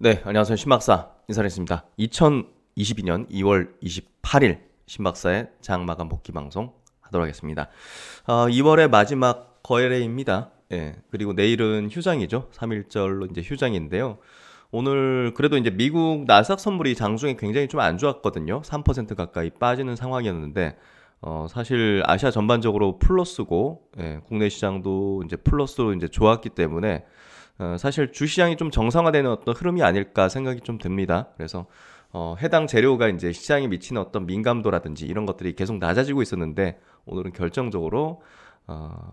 네, 안녕하세요. 신박사 인사드리겠습니다. 2022년 2월 28일 신박사의 장마감 복귀 방송 하도록 하겠습니다. 2월의 마지막 거래입니다. 예, 그리고 내일은 휴장이죠. 3일절로 이제 휴장인데요. 오늘 그래도 이제 미국 나스닥 선물이 장중에 굉장히 좀 안 좋았거든요. 3% 가까이 빠지는 상황이었는데 사실 아시아 전반적으로 플러스고, 예, 국내 시장도 이제 플러스로 이제 좋았기 때문에 사실 주시장이 좀 정상화되는 어떤 흐름이 아닐까 생각이 좀 듭니다. 그래서 해당 재료가 이제 시장에 미치는 어떤 민감도라든지 이런 것들이 계속 낮아지고 있었는데 오늘은 결정적으로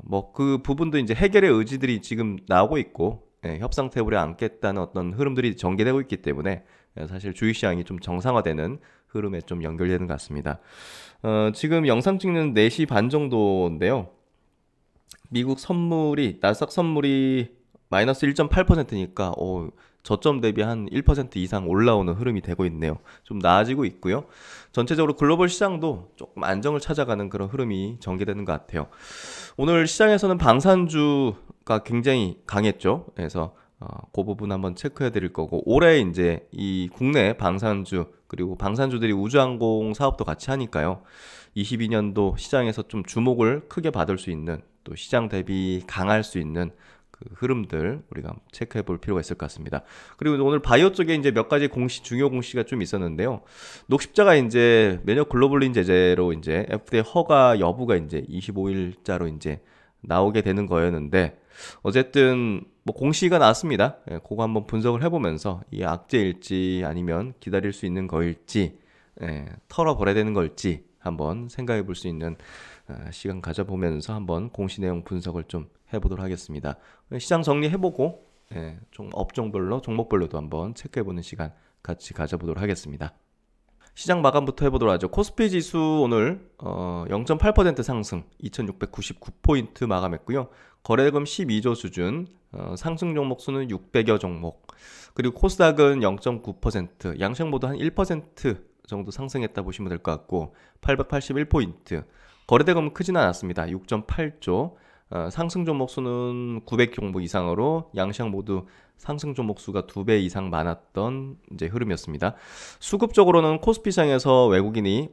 뭐 그 부분도 이제 해결의 의지들이 지금 나오고 있고, 예, 협상 테이블에 앉겠다는 어떤 흐름들이 전개되고 있기 때문에 사실 주식시장이 좀 정상화되는 흐름에 좀 연결되는 것 같습니다. 지금 영상 찍는 4시 반 정도인데요. 미국 선물이 나스닥 선물이 마이너스 1.8%니까 저점 대비 한 1% 이상 올라오는 흐름이 되고 있네요. 좀 나아지고 있고요. 전체적으로 글로벌 시장도 조금 안정을 찾아가는 그런 흐름이 전개되는 것 같아요. 오늘 시장에서는 방산주가 굉장히 강했죠. 그래서 그 부분 한번 체크해 드릴 거고, 올해 이제 이 국내 방산주 그리고 방산주들이 우주항공 사업도 같이 하니까요. 22년도 시장에서 좀 주목을 크게 받을 수 있는, 또 시장 대비 강할 수 있는 그 흐름들 우리가 체크해 볼 필요가 있을 것 같습니다. 그리고 오늘 바이오 쪽에 이제 몇 가지 중요 공시가 좀 있었는데요. 녹십자가 이제 면역 글로불린 제제로 이제 FDA 허가 여부가 이제 25일자로 이제 나오게 되는 거였는데, 어쨌든 뭐 공시가 나왔습니다. 예, 그거 한번 분석을 해보면서 이게 악재일지 아니면 기다릴 수 있는 거일지, 예, 털어버려야 되는 걸지 한번 생각해 볼 수 있는 시간 가져보면서 한번 공시 내용 분석을 좀 해보도록 하겠습니다. 시장 정리해보고, 예, 좀 업종별로 종목별로도 한번 체크해보는 시간 같이 가져보도록 하겠습니다. 시장 마감부터 해보도록 하죠. 코스피 지수 오늘 0.8% 상승 2699포인트 마감했고요. 거래대금 12조 수준, 상승 종목 수는 600여 종목, 그리고 코스닥은 0.9%, 양식 모두 한 1% 정도 상승했다 보시면 될 것 같고, 881포인트, 거래대금은 크지는 않았습니다. 6.8조, 상승 종목 수는 900종목 이상으로 양시장 모두 상승 종목 수가 2배 이상 많았던 이제 흐름이었습니다. 수급적으로는 코스피 시장에서 외국인이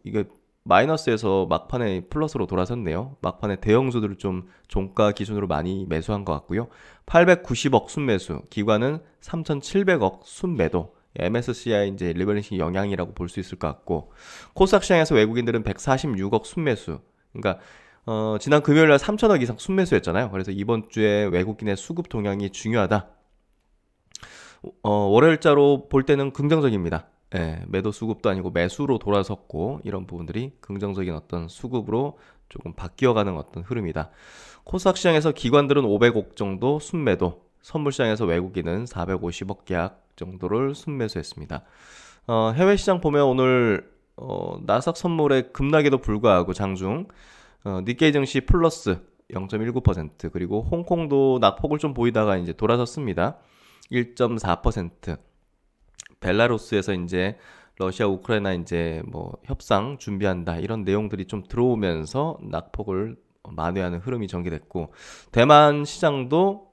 이게 마이너스에서 막판에 플러스로 돌아섰네요. 막판에 대형주들을 좀 종가 기준으로 많이 매수한 것 같고요. 890억 순매수, 기관은 3,700억 순매도, MSCI 이제 리밸런싱 영향이라고 볼 수 있을 것 같고, 코스닥 시장에서 외국인들은 146억 순매수. 그러니까 지난 금요일 날 3천억 이상 순매수했잖아요. 그래서 이번 주에 외국인의 수급 동향이 중요하다. 월요일자로 볼 때는 긍정적입니다. 예, 매도 수급도 아니고 매수로 돌아섰고, 이런 부분들이 긍정적인 어떤 수급으로 조금 바뀌어가는 어떤 흐름이다. 코스닥 시장에서 기관들은 500억 정도 순매도, 선물 시장에서 외국인은 450억 계약 정도를 순매수했습니다. 해외 시장 보면 오늘 나스닥 선물의 급락에도 불구하고 장중 니케이 증시 플러스 0.19%, 그리고 홍콩도 낙폭을 좀 보이다가 이제 돌아섰습니다. 1.4%. 벨라루스에서 이제 러시아 우크라이나 이제 뭐 협상 준비한다 이런 내용들이 좀 들어오면서 낙폭을 만회하는 흐름이 전개됐고, 대만 시장도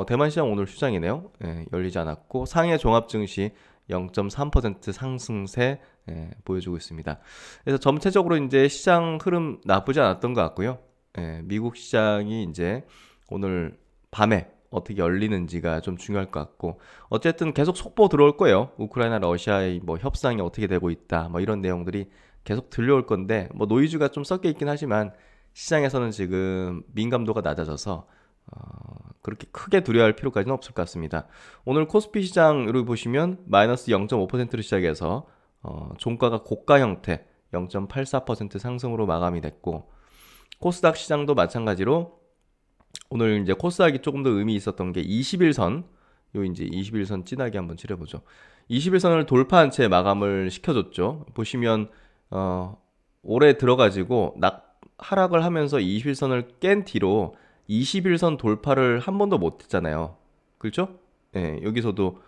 대만 시장 오늘 휴장이네요. 예, 열리지 않았고, 상해 종합 증시 0.3% 상승세, 예, 보여주고 있습니다. 그래서 전체적으로 이제 시장 흐름 나쁘지 않았던 것 같고요. 예, 미국 시장이 이제 오늘 밤에 어떻게 열리는지가 좀 중요할 것 같고, 어쨌든 계속 속보 들어올 거예요. 우크라이나 러시아의 뭐 협상이 어떻게 되고 있다, 뭐 이런 내용들이 계속 들려올 건데, 뭐 노이즈가 좀 섞여 있긴 하지만 시장에서는 지금 민감도가 낮아져서 그렇게 크게 두려워할 필요까지는 없을 것 같습니다. 오늘 코스피 시장으로 보시면 마이너스 0.5%로 시작해서 종가가 고가 형태 0.84% 상승으로 마감이 됐고, 코스닥 시장도 마찬가지로 오늘 이제 코스닥이 조금 더 의미 있었던 게 21선, 요 이제 21선 진하게 한번 칠해보죠. 21선을 돌파한 채 마감을 시켜줬죠. 보시면 올해 들어가지고 하락을 하면서 21선을 깬 뒤로 21선 돌파를 한 번도 못했잖아요. 그렇죠? 예, 여기서도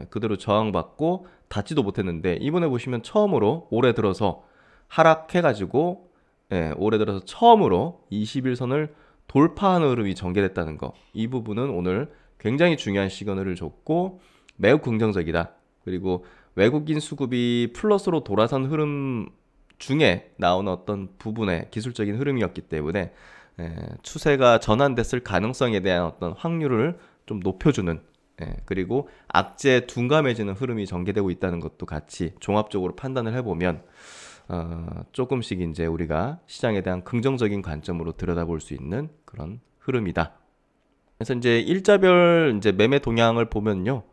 그대로 저항받고 닿지도 못했는데, 이번에 보시면 처음으로 올해 들어서 하락해가지고, 예, 올해 들어서 처음으로 21선을 돌파하는 흐름이 전개됐다는 거, 이 부분은 오늘 굉장히 중요한 시그널을 줬고, 매우 긍정적이다. 그리고 외국인 수급이 플러스로 돌아선 흐름 중에 나오는 어떤 부분의 기술적인 흐름이었기 때문에 추세가 전환됐을 가능성에 대한 어떤 확률을 좀 높여주는, 그리고 악재 둔감해지는 흐름이 전개되고 있다는 것도 같이 종합적으로 판단을 해보면 조금씩 이제 우리가 시장에 대한 긍정적인 관점으로 들여다볼 수 있는 그런 흐름이다. 그래서 이제 일자별 이제 매매 동향을 보면요,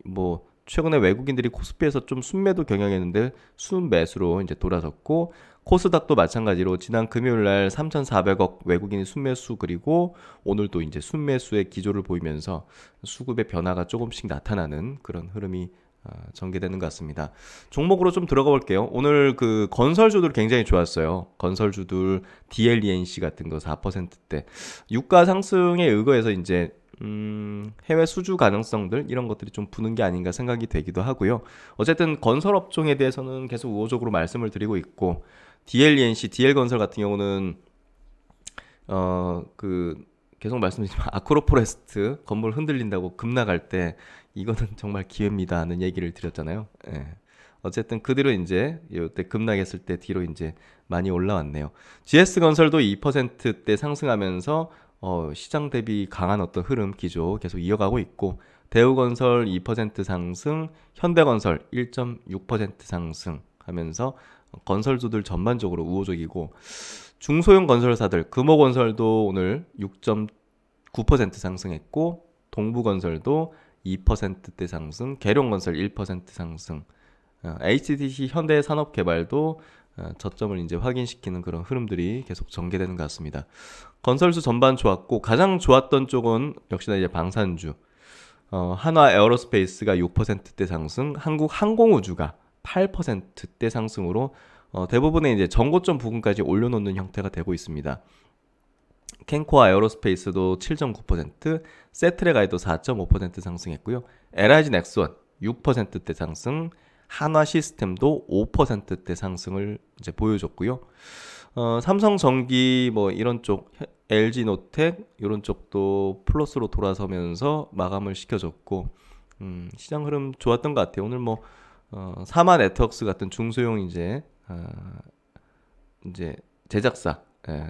뭐 최근에 외국인들이 코스피에서 좀 순매도 경영했는데 순매수로 이제 돌아섰고, 코스닥도 마찬가지로 지난 금요일 날 3,400억 외국인이 순매수, 그리고 오늘도 이제 순매수의 기조를 보이면서 수급의 변화가 조금씩 나타나는 그런 흐름이 전개되는 것 같습니다. 종목으로 좀 들어가 볼게요. 오늘 그 건설주들 굉장히 좋았어요. 건설주들 DLENC 같은 거 4%대. 유가 상승에 의거해서 이제 해외 수주 가능성들 이런 것들이 좀 부는 게 아닌가 생각이 되기도 하고요. 어쨌든 건설 업종에 대해서는 계속 우호적으로 말씀을 드리고 있고, DLENC, DL건설 같은 경우는 그 계속 말씀드리지만 아크로포레스트 건물 흔들린다고 급락할 때 이거는 정말 기회입니다 하는 얘기를 드렸잖아요. 어쨌든 그 뒤로 이제 이때 급락했을 때 뒤로 이제 많이 올라왔네요. GS건설도 2%대 상승하면서 시장 대비 강한 어떤 흐름 기조 계속 이어가고 있고, 대우건설 2% 상승, 현대건설 1.6% 상승하면서 건설주들 전반적으로 우호적이고, 중소형 건설사들 금호건설도 오늘 6.9% 상승했고, 동부건설도 2%대 상승, 계룡건설 1% 상승, HTC 현대산업개발도 저점을 이제 확인시키는 그런 흐름들이 계속 전개되는 것 같습니다. 건설주 전반 좋았고, 가장 좋았던 쪽은 역시나 이제 방산주, 한화 에어로스페이스가 6%대 상승, 한국항공우주가 8%대 상승으로 대부분의 이제 전고점 부근까지 올려놓는 형태가 되고 있습니다. 캔코아 에어로스페이스도 7.9%, 세트레가이도 4.5% 상승했고요. LIG 넥스원 6%대 상승, 한화 시스템도 5%대 상승을 이제 보여줬고요. 삼성전기 뭐 이런 쪽, LG노텍 이런 쪽도 플러스로 돌아서면서 마감을 시켜줬고, 시장 흐름 좋았던 것 같아요. 오늘 뭐 사마 네트워크스 같은 중소형 이제 제작사,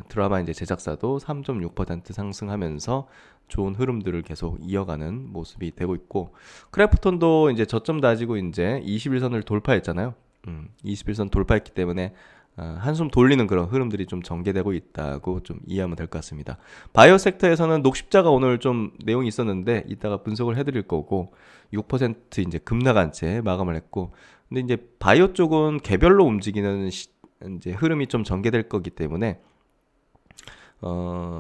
드라마 이제 제작사도 3.6% 상승하면서 좋은 흐름들을 계속 이어가는 모습이 되고 있고, 크래프톤도 이제 저점 다지고 이제 21선을 돌파했잖아요. 21선 돌파했기 때문에 한숨 돌리는 그런 흐름들이 좀 전개되고 있다고 좀 이해하면 될 것 같습니다. 바이오 섹터에서는 녹십자가 오늘 좀 내용이 있었는데 이따가 분석을 해드릴 거고, 6% 이제 급락한 채 마감을 했고, 근데 이제 바이오 쪽은 개별로 움직이는 이제 흐름이 좀 전개될 거기 때문에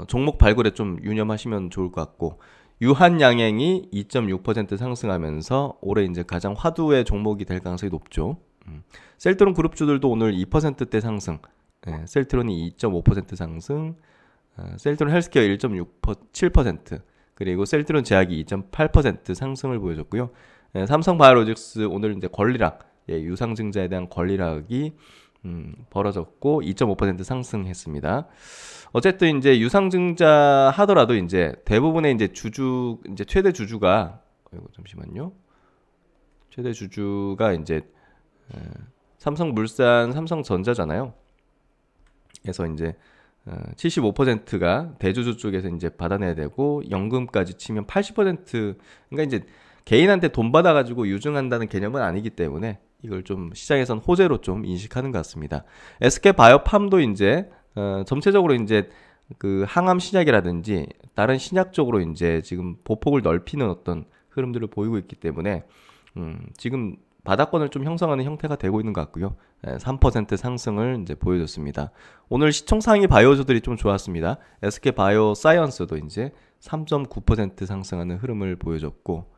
종목 발굴에 좀 유념하시면 좋을 것 같고, 유한양행이 2.6% 상승하면서 올해 이제 가장 화두의 종목이 될 가능성이 높죠. 셀트론 그룹주들도 오늘 2%대 상승, 셀트론이 2.5% 상승, 셀트론 헬스케어 1.7%, 그리고 셀트론 제약이 2.8% 상승을 보여줬고요. 삼성바이오로직스 오늘 이제 권리락, 유상증자에 대한 권리락이 벌어졌고 2.5% 상승했습니다. 어쨌든 이제 유상증자 하더라도 이제 대부분의 이제 이제 최대 주주가, 잠시만요. 최대 주주가 이제 삼성물산, 삼성전자잖아요. 그래서 이제 75%가 대주주 쪽에서 이제 받아내야 되고, 연금까지 치면 80%, 그러니까 이제 개인한테 돈 받아가지고 유증한다는 개념은 아니기 때문에 이걸 좀 시장에선 호재로 좀 인식하는 것 같습니다. SK바이오팜도 이제 전체적으로 이제 그 항암 신약이라든지 다른 신약 쪽으로 이제 지금 보폭을 넓히는 어떤 흐름들을 보이고 있기 때문에 지금 바닥권을 좀 형성하는 형태가 되고 있는 것 같고요. 3% 상승을 이제 보여줬습니다. 오늘 시총 상위 바이오주들이 좀 좋았습니다. SK바이오 사이언스도 이제 3.9% 상승하는 흐름을 보여줬고,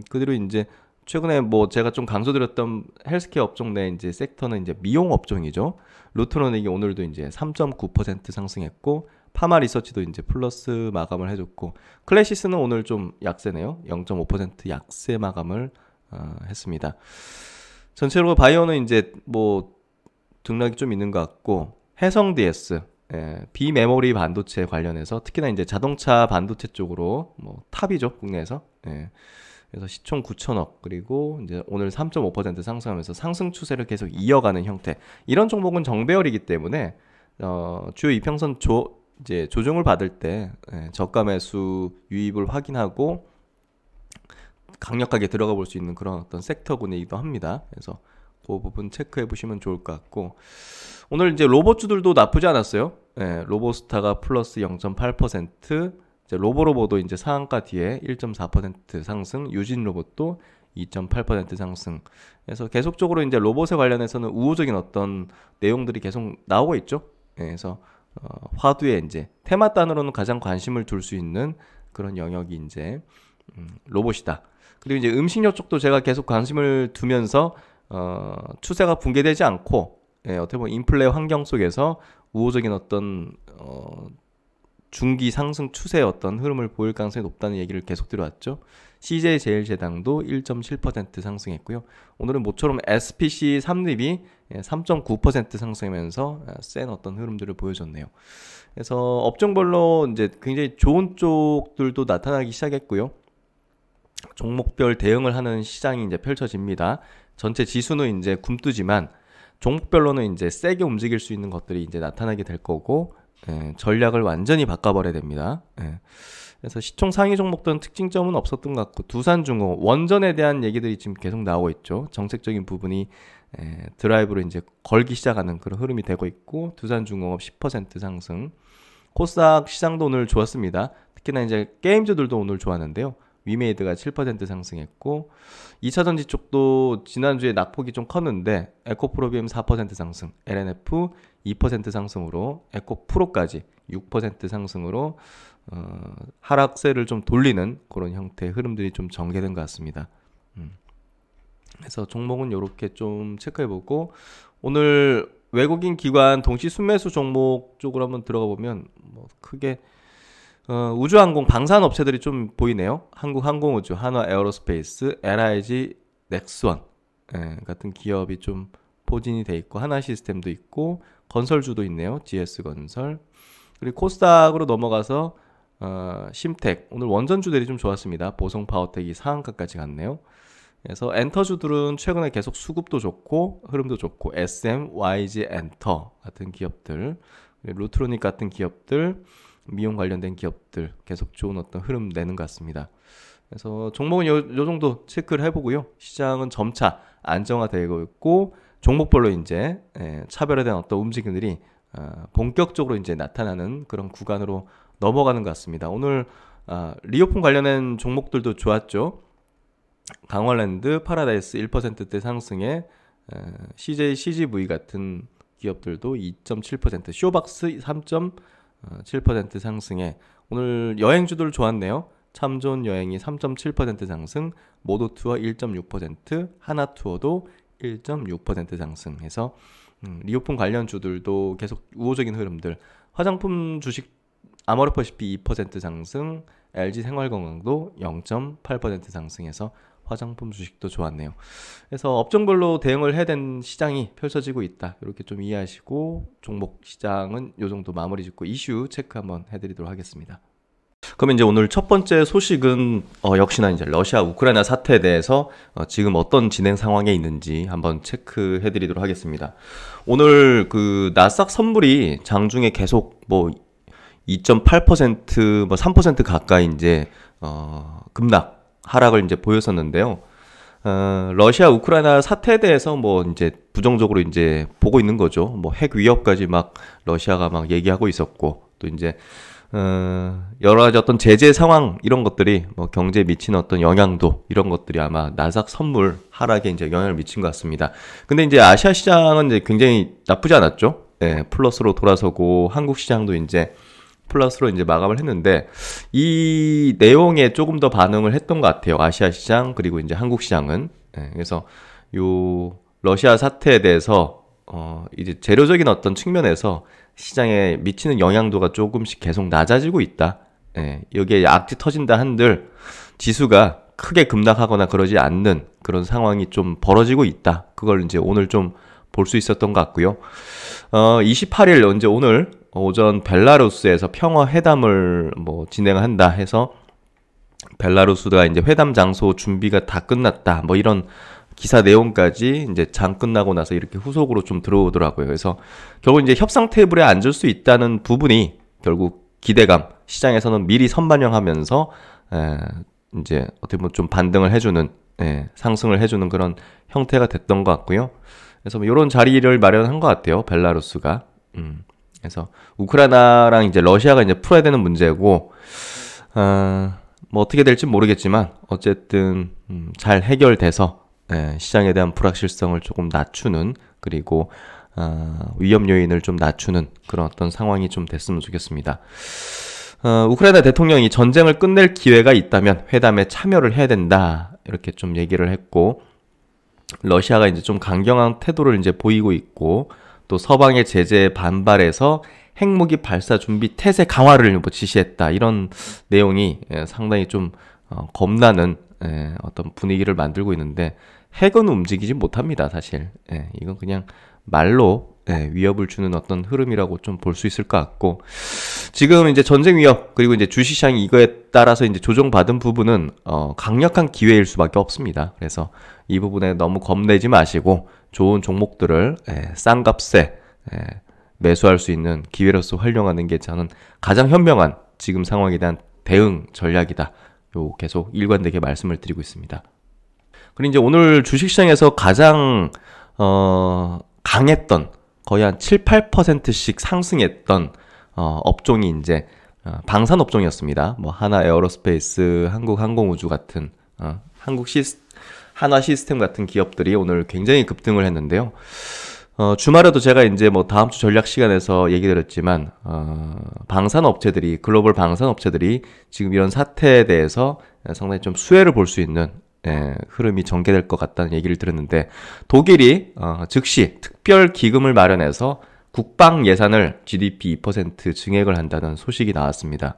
그대로 이제 최근에 뭐 제가 좀 강조드렸던 헬스케어 업종 내 이제 섹터는 이제 미용 업종이죠. 루트로닉이 오늘도 이제 3.9% 상승했고, 파마 리서치도 이제 플러스 마감을 해줬고, 클래시스는 오늘 좀 약세네요. 0.5% 약세 마감을 했습니다. 전체로 바이오는 이제 뭐 등락이 좀 있는 것 같고, 해성 DS, 비메모리 반도체 관련해서 특히나 이제 자동차 반도체 쪽으로 뭐 탑이죠, 국내에서. 그래서 시총 9천억, 그리고 이제 오늘 3.5% 상승하면서 상승 추세를 계속 이어가는 형태. 이런 종목은 정배열이기 때문에 주요 이평선 이제 조정을 받을 때 저가 매수 유입을 확인하고 강력하게 들어가 볼 수 있는 그런 어떤 섹터군이기도 합니다. 그래서 그 부분 체크해 보시면 좋을 것 같고, 오늘 이제 로봇주들도 나쁘지 않았어요. 로보스타가 플러스 0.8%, 이제 로보로보도 이제 상한가 뒤에 1.4% 상승, 유진 로봇도 2.8% 상승. 그래서 계속적으로 이제 로봇에 관련해서는 우호적인 어떤 내용들이 계속 나오고 있죠. 그래서 화두에 이제 테마단으로는 가장 관심을 둘 수 있는 그런 영역이 이제 로봇이다. 그리고 이제 음식료 쪽도 제가 계속 관심을 두면서 추세가 붕괴되지 않고, 어떻게 보면 인플레 환경 속에서 우호적인 어떤 중기 상승 추세의 어떤 흐름을 보일 가능성이 높다는 얘기를 계속 드려왔죠. CJ제일제당도 1.7% 상승했고요. 오늘은 모처럼 SPC 3립이 3.9% 상승하면서 센 어떤 흐름들을 보여줬네요. 그래서 업종별로 이제 굉장히 좋은 쪽들도 나타나기 시작했고요. 종목별 대응을 하는 시장이 이제 펼쳐집니다. 전체 지수는 이제 굼뜨지만 종목별로는 이제 세게 움직일 수 있는 것들이 이제 나타나게 될 거고, 전략을 완전히 바꿔버려야 됩니다. 그래서 시총 상위 종목들은 특징점은 없었던 것 같고, 두산중공, 원전에 대한 얘기들이 지금 계속 나오고 있죠. 정책적인 부분이 드라이브로 이제 걸기 시작하는 그런 흐름이 되고 있고, 두산중공업 10% 상승. 코스닥 시장도 오늘 좋았습니다. 특히나 이제 게임주들도 오늘 좋았는데요. 위메이드가 7% 상승했고, 2차전지 쪽도 지난주에 낙폭이 좀 컸는데 에코프로비엠 4% 상승, LNF 2% 상승으로 에코프로까지 6% 상승으로 하락세를 좀 돌리는 그런 형태의 흐름들이 좀 전개된 것 같습니다. 그래서 종목은 이렇게 좀 체크해보고, 오늘 외국인 기관 동시 순매수 종목 쪽으로 한번 들어가 보면 뭐 크게 우주항공 방산업체들이 좀 보이네요. 한국항공우주, 한화에어로스페이스, LIG, 넥스원 같은 기업이 좀 포진이 돼 있고, 하나시스템도 있고, 건설주도 있네요. GS건설. 그리고 코스닥으로 넘어가서 심텍, 오늘 원전주들이 좀 좋았습니다. 보성파워텍이 상한가까지 갔네요. 그래서 엔터주들은 최근에 계속 수급도 좋고 흐름도 좋고, SM, YG 엔터 같은 기업들, 루트로닉 같은 기업들, 미용 관련된 기업들 계속 좋은 어떤 흐름 내는 것 같습니다. 그래서 종목은 요 정도 체크를 해보고요. 시장은 점차 안정화되고 있고, 종목별로 이제 차별화된 어떤 움직임들이 본격적으로 이제 나타나는 그런 구간으로 넘어가는 것 같습니다. 오늘 리오폰 관련된 종목들도 좋았죠. 강원랜드, 파라다이스 1%대 상승에 CGV 같은 기업들도 2.7%, 쇼박스 3.7% 상승에 오늘 여행주들 좋았네요. 참존 여행이 3.7% 상승, 모도투어 1.6%, 하나투어도 1.6% 상승해서 리오폰 관련주들도 계속 우호적인 흐름들. 화장품 주식 아모레퍼시피 2% 상승, LG생활건강도 0.8% 상승해서 화장품 주식도 좋았네요. 그래서 업종별로 대응을 해야 되는 시장이 펼쳐지고 있다. 이렇게 좀 이해하시고, 종목 시장은 이 정도 마무리 짓고 이슈 체크 한번 해드리도록 하겠습니다. 그러면 이제 오늘 첫 번째 소식은 역시나 이제 러시아 우크라이나 사태에 대해서 지금 어떤 진행 상황에 있는지 한번 체크해드리도록 하겠습니다. 오늘 그 나스닥 선물이 장중에 계속 뭐 2.8%, 뭐 3% 가까이 이제 급락 하락을 이제 보였었는데요. 러시아 우크라이나 사태에 대해서 뭐 이제 부정적으로 이제 보고 있는 거죠. 뭐 핵 위협까지 막 러시아가 막 얘기하고 있었고, 또 이제 여러 가지 어떤 제재 상황 이런 것들이 뭐 경제에 미치는 어떤 영향도, 이런 것들이 아마 나스닥 선물 하락에 이제 영향을 미친 것 같습니다. 근데 이제 아시아 시장은 이제 굉장히 나쁘지 않았죠. 플러스로 돌아서고, 한국 시장도 이제 플러스로 이제 마감을 했는데, 이 내용에 조금 더 반응을 했던 것 같아요. 아시아 시장, 그리고 이제 한국 시장은. 그래서 요 러시아 사태에 대해서 이제 재료적인 어떤 측면에서 시장에 미치는 영향도가 조금씩 계속 낮아지고 있다. 여기에 악재 터진다 한들 지수가 크게 급락하거나 그러지 않는 그런 상황이 좀 벌어지고 있다. 그걸 이제 오늘 좀 볼 수 있었던 것 같고요. 28일 언제 오늘 오전 벨라루스에서 평화 회담을 뭐 진행한다 해서 벨라루스가 이제 회담 장소 준비가 다 끝났다. 뭐 이런 기사 내용까지 이제 장 끝나고 나서 이렇게 후속으로 좀 들어오더라고요. 그래서 결국 이제 협상 테이블에 앉을 수 있다는 부분이 결국 기대감, 시장에서는 미리 선반영하면서 이제 어떻게 보면 좀 반등을 해주는, 상승을 해주는 그런 형태가 됐던 것 같고요. 그래서 뭐 이런 자리를 마련한 것 같아요, 벨라루스가. 그래서 우크라이나랑 이제 러시아가 이제 풀어야 되는 문제고, 뭐 어떻게 될지 모르겠지만 어쨌든 잘 해결돼서 시장에 대한 불확실성을 조금 낮추는, 그리고 위험 요인을 좀 낮추는 그런 어떤 상황이 좀 됐으면 좋겠습니다. 우크라이나 대통령이 전쟁을 끝낼 기회가 있다면 회담에 참여를 해야 된다, 이렇게 좀 얘기를 했고, 러시아가 이제 좀 강경한 태도를 이제 보이고 있고, 또 서방의 제재에 반발해서 핵무기 발사 준비 태세 강화를 뭐 지시했다, 이런 내용이 상당히 좀 겁나는 어떤 분위기를 만들고 있는데, 핵은 움직이지 못합니다, 사실. 이건 그냥 말로 위협을 주는 어떤 흐름이라고 좀 볼 수 있을 것 같고, 지금 이제 전쟁 위협, 그리고 이제 주식시장이 이거에 따라서 이제 조정받은 부분은 강력한 기회일 수밖에 없습니다. 그래서 이 부분에 너무 겁내지 마시고 좋은 종목들을 싼 값에 매수할 수 있는 기회로서 활용하는 게 저는 가장 현명한 지금 상황에 대한 대응 전략이다, 요 계속 일관되게 말씀을 드리고 있습니다. 그리고 이제 오늘 주식시장에서 가장 강했던, 거의 한 7, 8%씩 상승했던 업종이 이제 방산 업종이었습니다. 뭐 하나 에어로스페이스, 한국항공우주 같은 한화 시스템 같은 기업들이 오늘 굉장히 급등을 했는데요. 주말에도 제가 이제 뭐 다음 주 전략 시간에서 얘기 드렸지만, 방산 업체들이, 글로벌 방산 업체들이 지금 이런 사태에 대해서 상당히 좀 수혜를 볼 수 있는 흐름이 전개될 것 같다는 얘기를 들었는데, 독일이 즉시 특별 기금을 마련해서 국방 예산을 GDP 2% 증액을 한다는 소식이 나왔습니다.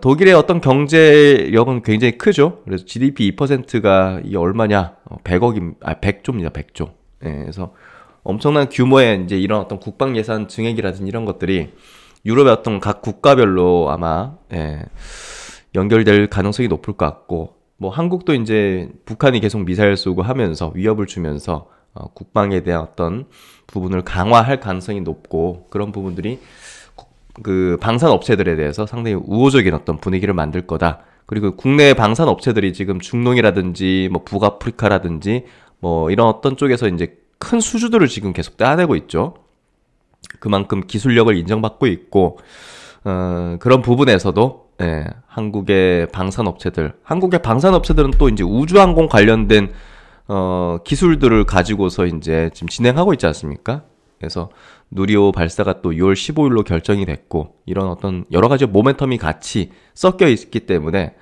독일의 어떤 경제력은 굉장히 크죠. 그래서 GDP 2%가 이게 얼마냐? 100조입니다. 100조. 그래서 엄청난 규모의 이제 이런 어떤 국방 예산 증액이라든지 이런 것들이 유럽의 어떤 각 국가별로 아마 연결될 가능성이 높을 것 같고, 뭐 한국도 이제 북한이 계속 미사일 쏘고 하면서 위협을 주면서 국방에 대한 어떤 부분을 강화할 가능성이 높고, 그런 부분들이 그 방산 업체들에 대해서 상당히 우호적인 어떤 분위기를 만들 거다. 그리고 국내 방산 업체들이 지금 중동이라든지 뭐 북아프리카라든지 뭐 이런 어떤 쪽에서 이제 큰 수주들을 지금 계속 따내고 있죠. 그만큼 기술력을 인정받고 있고, 그런 부분에서도 한국의 방산 업체들은 또 이제 우주항공 관련된 기술들을 가지고서 이제 지금 진행하고 있지 않습니까? 그래서 누리호 발사가 또 6월 15일로 결정이 됐고, 이런 어떤 여러 가지 모멘텀이 같이 섞여 있기 때문에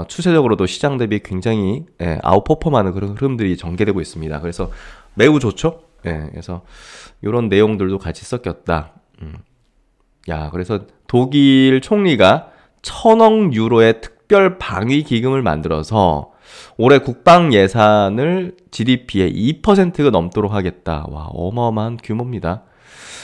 추세적으로도 시장 대비 굉장히 아웃퍼폼하는 그런 흐름들이 전개되고 있습니다. 그래서 매우 좋죠. 그래서 이런 내용들도 같이 섞였다. 그래서 독일 총리가 1,000억 유로의 특별 방위 기금을 만들어서 올해 국방 예산을 GDP의 2%가 넘도록 하겠다. 와, 어마어마한 규모입니다.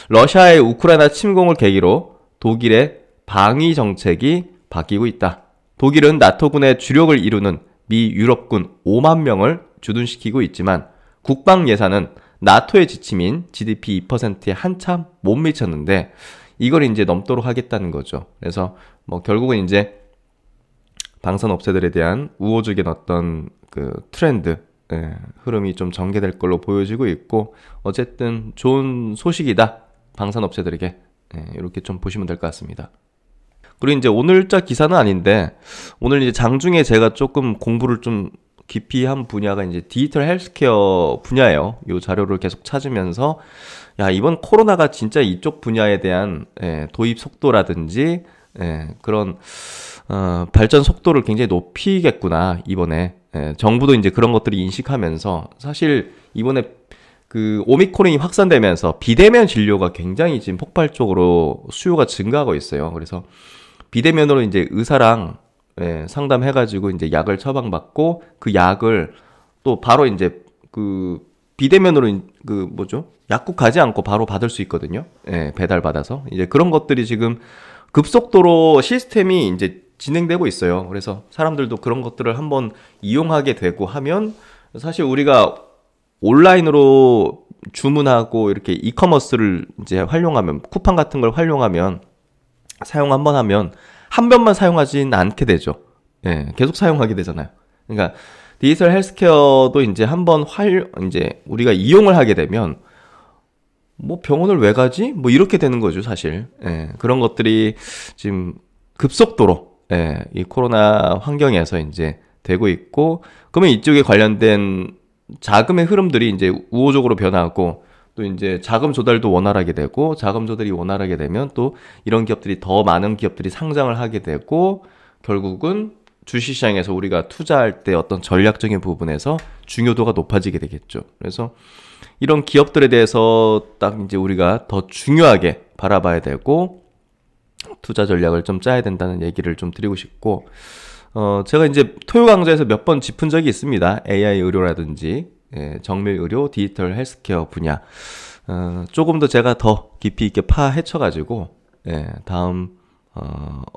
러시아의 우크라이나 침공을 계기로 독일의 방위 정책이 바뀌고 있다. 독일은 나토군의 주력을 이루는 미 유럽군 5만 명을 주둔시키고 있지만, 국방 예산은 나토의 지침인 GDP 2%에 한참 못 미쳤는데 이걸 이제 넘도록 하겠다는 거죠. 그래서 뭐 결국은 이제 방산 업체들에 대한 우호적인 어떤 그 트렌드, 흐름이 좀 전개될 걸로 보여지고 있고, 어쨌든 좋은 소식이다, 방산 업체들에게. 이렇게 좀 보시면 될 것 같습니다. 그리고 이제 오늘자 기사는 아닌데, 오늘 이제 장중에 제가 조금 공부를 좀 깊이 한 분야가 이제 디지털 헬스케어 분야예요. 이 자료를 계속 찾으면서, 이번 코로나가 진짜 이쪽 분야에 대한 도입 속도라든지 그런 발전 속도를 굉장히 높이겠구나, 이번에. 정부도 이제 그런 것들을 인식하면서, 사실 이번에 그 오미크론이 확산되면서 비대면 진료가 굉장히 지금 폭발적으로 수요가 증가하고 있어요. 그래서 비대면으로 이제 의사랑 상담해가지고 이제 약을 처방받고, 그 약을 또 바로 이제 그 비대면으로 그 뭐죠? 약국 가지 않고 바로 받을 수 있거든요. 배달받아서. 이제 그런 것들이 지금 급속도로 시스템이 이제 진행되고 있어요. 그래서 사람들도 그런 것들을 한번 이용하게 되고 하면 사실 우리가 온라인으로 주문하고 이렇게 이커머스를 이제 활용하면 쿠팡 같은 걸 활용하면 사용 한번 하면 한 번만 사용하진 않게 되죠. 예, 계속 사용하게 되잖아요. 그러니까 디지털 헬스케어도 이제 한번 이제 우리가 이용을 하게 되면 뭐 병원을 왜 가지? 뭐 이렇게 되는 거죠, 사실. 예, 그런 것들이 지금 급속도로 예, 이 코로나 환경에서 이제 되고 있고, 그러면 이쪽에 관련된 자금의 흐름들이 이제 우호적으로 변하고, 또 이제 자금 조달도 원활하게 되고, 자금 조달이 원활하게 되면 또 이런 기업들이 더 많은 기업들이 상장을 하게 되고, 결국은 주식시장에서 우리가 투자할 때 어떤 전략적인 부분에서 중요도가 높아지게 되겠죠. 그래서 이런 기업들에 대해서 딱 이제 우리가 더 중요하게 바라봐야 되고, 투자 전략을 좀 짜야 된다는 얘기를 좀 드리고 싶고, 제가 이제 토요 강좌에서 몇 번 짚은 적이 있습니다. AI 의료라든지, 예, 정밀 의료, 디지털 헬스케어 분야. 조금 더 제가 더 깊이 있게 파헤쳐가지고, 예, 다음,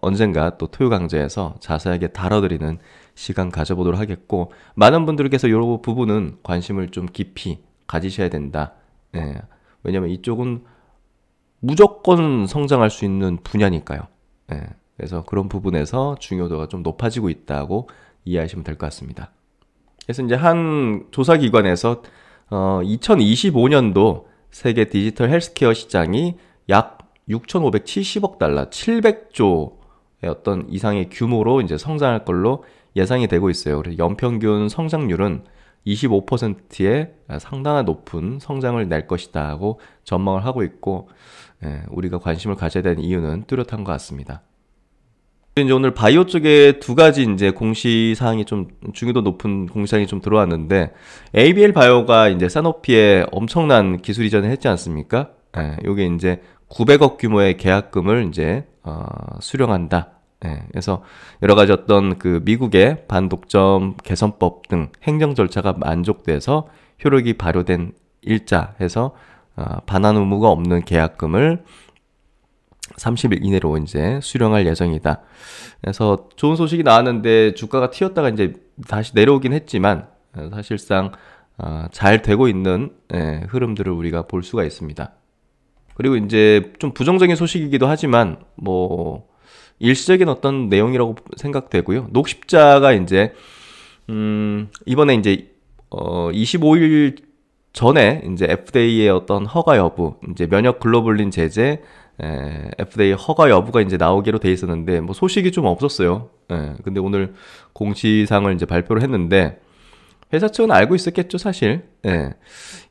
언젠가 또 토요 강좌에서 자세하게 다뤄드리는 시간 가져보도록 하겠고, 많은 분들께서 이 부분은 관심을 좀 깊이 가지셔야 된다. 예, 왜냐면 이쪽은 무조건 성장할 수 있는 분야니까요. 예, 그래서 그런 부분에서 중요도가 좀 높아지고 있다고 이해하시면 될 것 같습니다. 그래서 이제 한 조사기관에서 2025년도 세계 디지털 헬스케어 시장이 약 6,570억 달러, 700조의 어떤 이상의 규모로 이제 성장할 걸로 예상이 되고 있어요. 그래서 연평균 성장률은 25%의 상당한 높은 성장을 낼 것이다 하고 전망을 하고 있고, 예, 우리가 관심을 가져야 되는 이유는 뚜렷한 것 같습니다. 이제 오늘 바이오 쪽에 두 가지 이제 공시사항이 좀 중요도 높은 공시사항이 좀 들어왔는데, ABL 바이오가 이제 사노피에 엄청난 기술 이전을 했지 않습니까? 예, 요게 이제 900억 규모의 계약금을 이제 수령한다. 예, 그래서 여러 가지 어떤 그 미국의 반독점 개선법 등 행정 절차가 만족돼서 효력이 발효된 일자 해서 반환 의무가 없는 계약금을 30일 이내로 이제 수령할 예정이다. 그래서 좋은 소식이 나왔는데 주가가 튀었다가 이제 다시 내려오긴 했지만 사실상 잘 되고 있는 흐름들을 우리가 볼 수가 있습니다. 그리고 이제 좀 부정적인 소식이기도 하지만 뭐 일시적인 어떤 내용이라고 생각되고요. 녹십자가 이제 이번에 이제 25일 전에 이제 FDA의 어떤 허가 여부, 이제 면역 글로불린 제제 FDA 허가 여부가 이제 나오기로 돼 있었는데 뭐 소식이 좀 없었어요. 근데 오늘 공시상을 이제 발표를 했는데 회사 측은 알고 있었겠죠, 사실.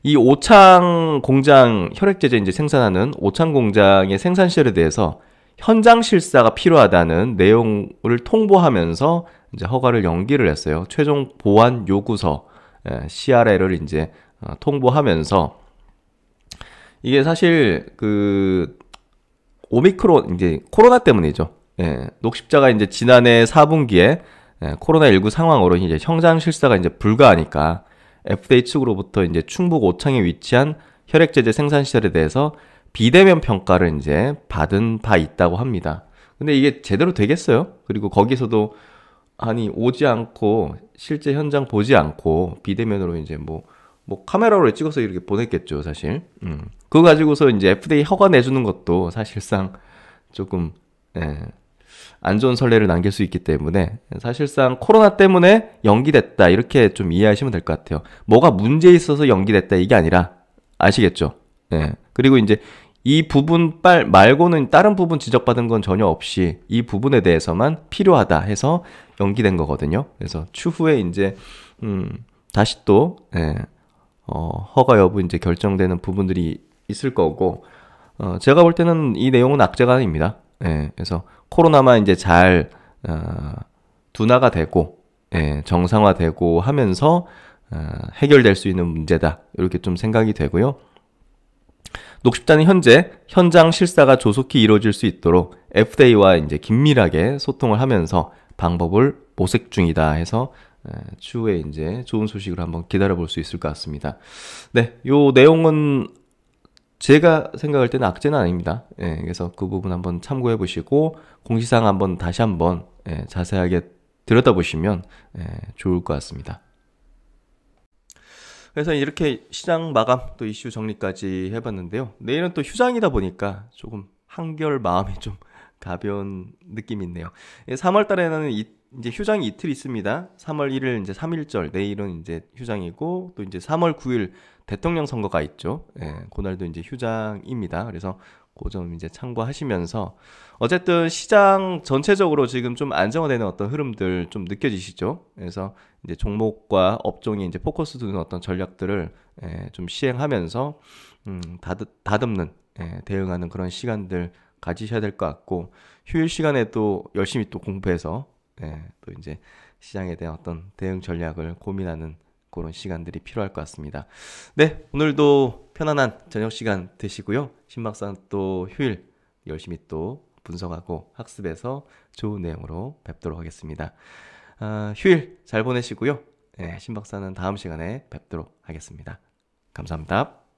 이 오창 공장 혈액제제 이제 생산하는 오창 공장의 생산 시설에 대해서 현장 실사가 필요하다는 내용을 통보하면서 이제 허가를 연기를 했어요. 최종 보안 요구서 CRL을 이제 통보하면서 이게 사실 그 오미크론 이제 코로나 때문이죠. 녹십자가 이제 지난해 4분기에 코로나19 상황으로 이제 현장 실사가 이제 불가하니까 FDA 측으로부터 이제 충북 오창에 위치한 혈액제제 생산 시설에 대해서 비대면 평가를 이제 받은 바 있다고 합니다. 근데 이게 제대로 되겠어요? 그리고 거기서도 아니 오지 않고 실제 현장 보지 않고 비대면으로 이제 뭐 카메라로 찍어서 이렇게 보냈겠죠, 사실. 그거 가지고서 이제 FDA 허가 내주는 것도 사실상 조금 안 좋은 선례를 남길 수 있기 때문에 사실상 코로나 때문에 연기됐다 이렇게 좀 이해하시면 될 것 같아요. 뭐가 문제 있어서 연기됐다 이게 아니라 아시겠죠? 그리고 이제 이 부분 말고는 다른 부분 지적받은 건 전혀 없이 이 부분에 대해서만 필요하다 해서 연기된 거거든요. 그래서 추후에 이제 다시 또 허가 여부 이제 결정되는 부분들이 있을 거고, 제가 볼 때는 이 내용은 악재가 아닙니다. 그래서 코로나만 이제 잘 둔화가 되고 정상화되고 하면서 해결될 수 있는 문제다 이렇게 좀 생각이 되고요. 녹십자는 현재 현장 실사가 조속히 이루어질 수 있도록 FDA와 이제 긴밀하게 소통을 하면서 방법을 모색 중이다 해서 추후에 이제 좋은 소식을 한번 기다려 볼 수 있을 것 같습니다. 네, 요 내용은 제가 생각할 때는 악재는 아닙니다. 예, 그래서 그 부분 한번 참고해 보시고 공시사항 한번 다시 한번 자세하게 들여다보시면 좋을 것 같습니다. 그래서 이렇게 시장 마감 또 이슈 정리까지 해봤는데요. 내일은 또 휴장이다 보니까 조금 한결 마음이 좀 가벼운 느낌이 있네요. 3월 달에는 이제 휴장이 이틀 있습니다. 3월 1일 이제 3.1절, 내일은 이제 휴장이고, 또 이제 3월 9일 대통령 선거가 있죠. 그날도 이제 휴장입니다. 그래서 그 점 이제 참고하시면서, 어쨌든 시장 전체적으로 지금 좀 안정화되는 어떤 흐름들 좀 느껴지시죠? 그래서 이제 종목과 업종이 이제 포커스 두는 어떤 전략들을 좀 시행하면서 다듬는 대응하는 그런 시간들 가지셔야 될 것 같고, 휴일 시간에도 열심히 또 공부해서 또 이제 시장에 대한 어떤 대응 전략을 고민하는 그런 시간들이 필요할 것 같습니다. 네, 오늘도 편안한 저녁 시간 되시고요. 신박사는 또 휴일 열심히 또 분석하고 학습해서 좋은 내용으로 뵙도록 하겠습니다. 휴일 잘 보내시고요. 신박사는 다음 시간에 뵙도록 하겠습니다. 감사합니다.